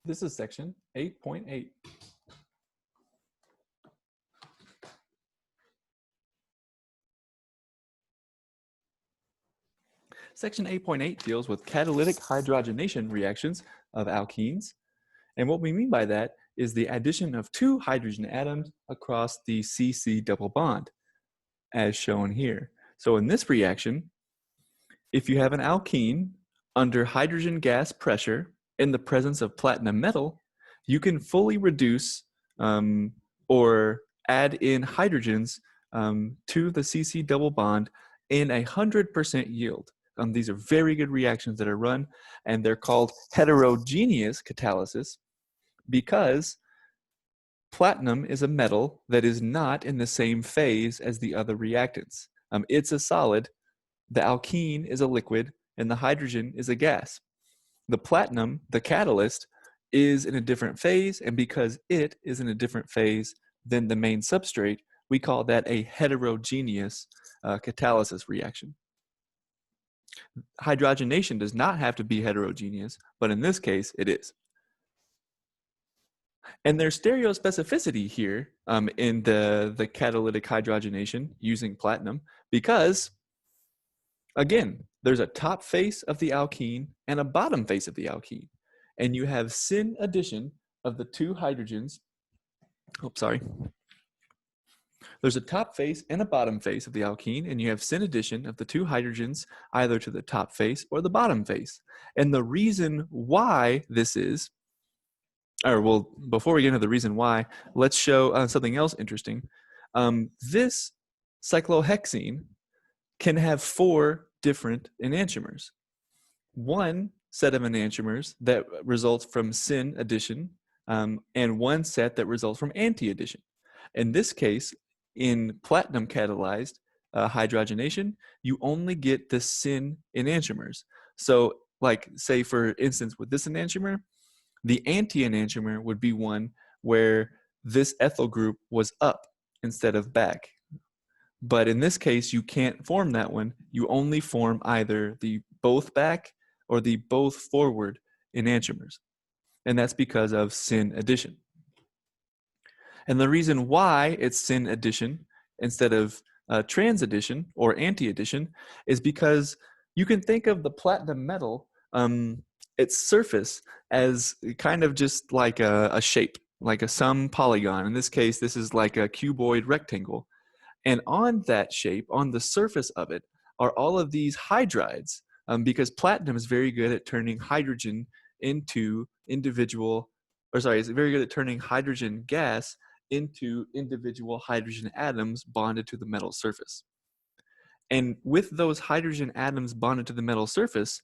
This is section 8.8. Section 8.8 deals with catalytic hydrogenation reactions of alkenes. And what we mean by that is the addition of two hydrogen atoms across the CC double bond, as shown here. So in this reaction, if you have an alkene under hydrogen gas pressure in the presence of platinum metal, you can fully reduce or add in hydrogens to the CC double bond in 100% yield. These are very good reactions that are run, and they're called heterogeneous catalysis because platinum is a metal that is not in the same phase as the other reactants. It's a solid, the alkene is a liquid, and the hydrogen is a gas. The platinum, the catalyst, is in a different phase, and because it is in a different phase than the main substrate, we call that a heterogeneous catalysis reaction. Hydrogenation does not have to be heterogeneous, but in this case, it is. And there's stereospecificity here in the catalytic hydrogenation using platinum because, again, there's a top face of the alkene and a bottom face of the alkene. And you have syn addition of the two hydrogens. There's a top face and a bottom face of the alkene, and you have syn addition of the two hydrogens either to the top face or the bottom face. And the reason why this is, before we get into the reason why, let's show something else interesting. This cyclohexene can have 4 different enantiomers. One set of enantiomers that results from syn addition, and one set that results from anti-addition. In this case, in platinum catalyzed hydrogenation, you only get the syn enantiomers. So, like, say for instance, with this enantiomer, the anti-enantiomer would be one where this ethyl group was up instead of back. But in this case, you can't form that one. You only form either the both back or the both forward enantiomers. And that's because of syn addition. And the reason why it's syn addition instead of trans addition or anti-addition is because you can think of the platinum metal, its surface, as kind of just like a shape, like a sum polygon. In this case, this is like a cuboid rectangle. And on that shape, on the surface of it, are all of these hydrides, because platinum is very good at turning hydrogen into it's very good at turning hydrogen gas into individual hydrogen atoms bonded to the metal surface. And with those hydrogen atoms bonded to the metal surface,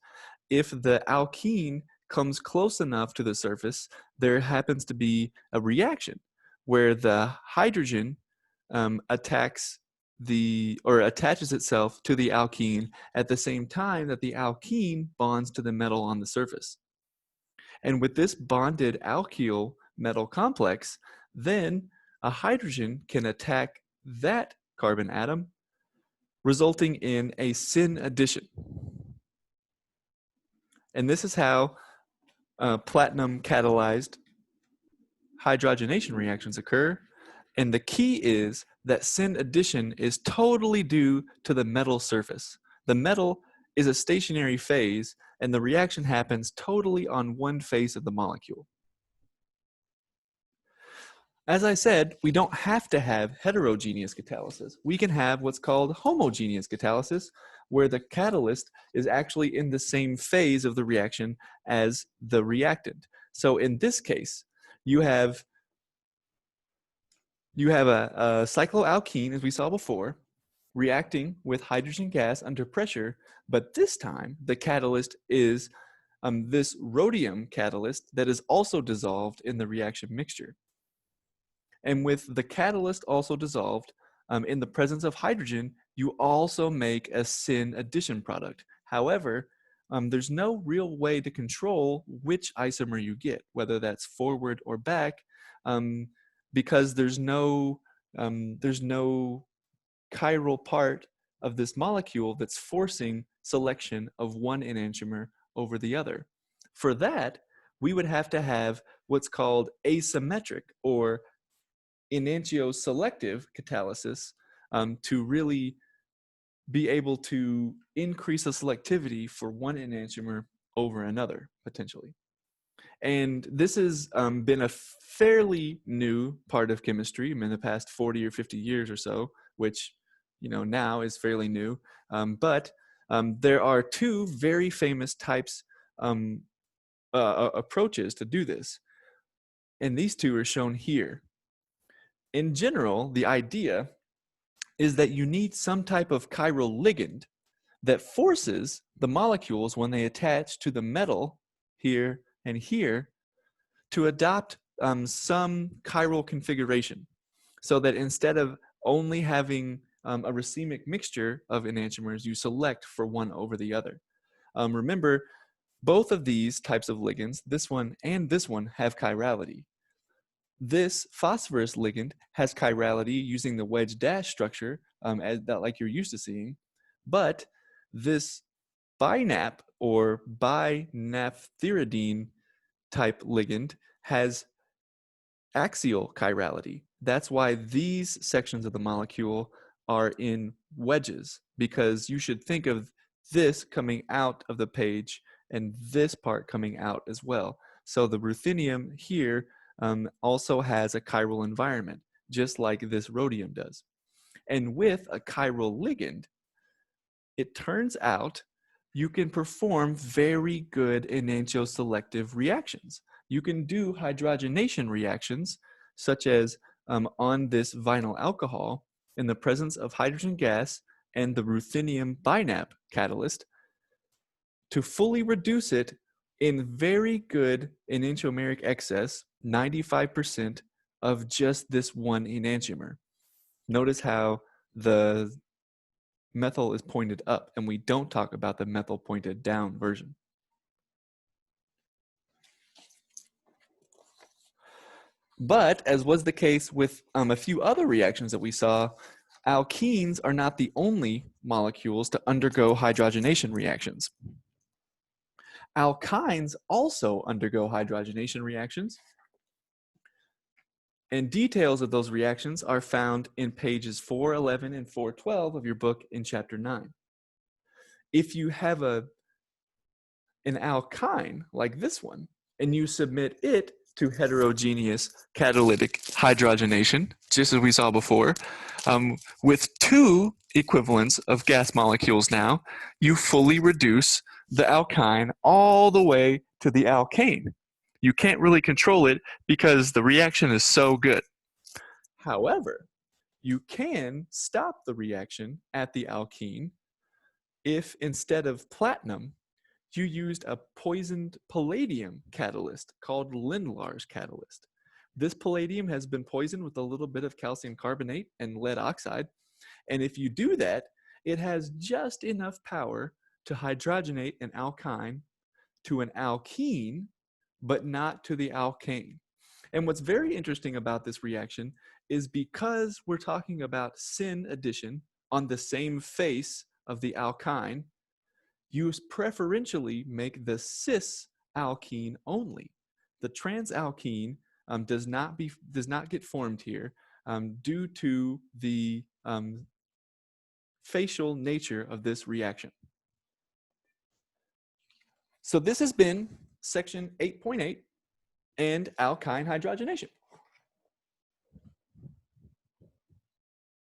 if the alkene comes close enough to the surface, there happens to be a reaction where the hydrogen attaches itself to the alkene at the same time that the alkene bonds to the metal on the surface. And with this bonded alkyl metal complex, then a hydrogen can attack that carbon atom, resulting in a syn addition. And this is how platinum catalyzed hydrogenation reactions occur. And the key is that syn addition is totally due to the metal surface. The metal is a stationary phase, and the reaction happens totally on one face of the molecule. As I said, we don't have to have heterogeneous catalysis. We can have what's called homogeneous catalysis, where the catalyst is actually in the same phase of the reaction as the reactant. So in this case, you have a cycloalkene, as we saw before, reacting with hydrogen gas under pressure, but this time the catalyst is this rhodium catalyst that is also dissolved in the reaction mixture. And with the catalyst also dissolved in the presence of hydrogen, you also make a syn addition product. However, there's no real way to control which isomer you get, whether that's forward or back, because there's no chiral part of this molecule that's forcing selection of one enantiomer over the other. For that, we would have to have what's called asymmetric or enantioselective catalysis to really be able to increase the selectivity for one enantiomer over another, potentially. And this has been a fairly new part of chemistry in the past 40 or 50 years or so, which now is fairly new. But there are two very famous types approaches to do this. And these two are shown here. In general, the idea is that you need some type of chiral ligand that forces the molecules, when they attach to the metal here and here, to adopt some chiral configuration, so that instead of only having a racemic mixture of enantiomers, you select for one over the other. Remember, both of these types of ligands, this one and this one, have chirality. This phosphorus ligand has chirality using the wedge dash structure, like you're used to seeing, but this binap or binaphthyridine type ligand has axial chirality. That's why these sections of the molecule are in wedges, because you should think of this coming out of the page and this part coming out as well. So the ruthenium here also has a chiral environment, just like this rhodium does. And with a chiral ligand, it turns out you can perform very good enantioselective reactions. You can do hydrogenation reactions, such as on this vinyl alcohol in the presence of hydrogen gas and the ruthenium binap catalyst, to fully reduce it in very good enantiomeric excess, 95% of just this one enantiomer. Notice how the methyl is pointed up, and we don't talk about the methyl pointed down version. But as was the case with a few other reactions that we saw, alkenes are not the only molecules to undergo hydrogenation reactions. Alkynes also undergo hydrogenation reactions, and details of those reactions are found in pages 411 and 412 of your book in Chapter 9. If you have an alkyne like this one, and you submit it to heterogeneous catalytic hydrogenation, just as we saw before, with two equivalents of gas molecules now, you fully reduce the alkyne all the way to the alkane. You can't really control it because the reaction is so good. However, you can stop the reaction at the alkene if instead of platinum, you used a poisoned palladium catalyst called Lindlar's catalyst. This palladium has been poisoned with a little bit of calcium carbonate and lead oxide. And if you do that, it has just enough power to hydrogenate an alkyne to an alkene, but not to the alkane. And what's very interesting about this reaction is because we're talking about syn addition on the same face of the alkyne, you preferentially make the cis alkene only. The trans alkene does not get formed here due to the facial nature of this reaction. So this has been section 8.8 and alkyne hydrogenation.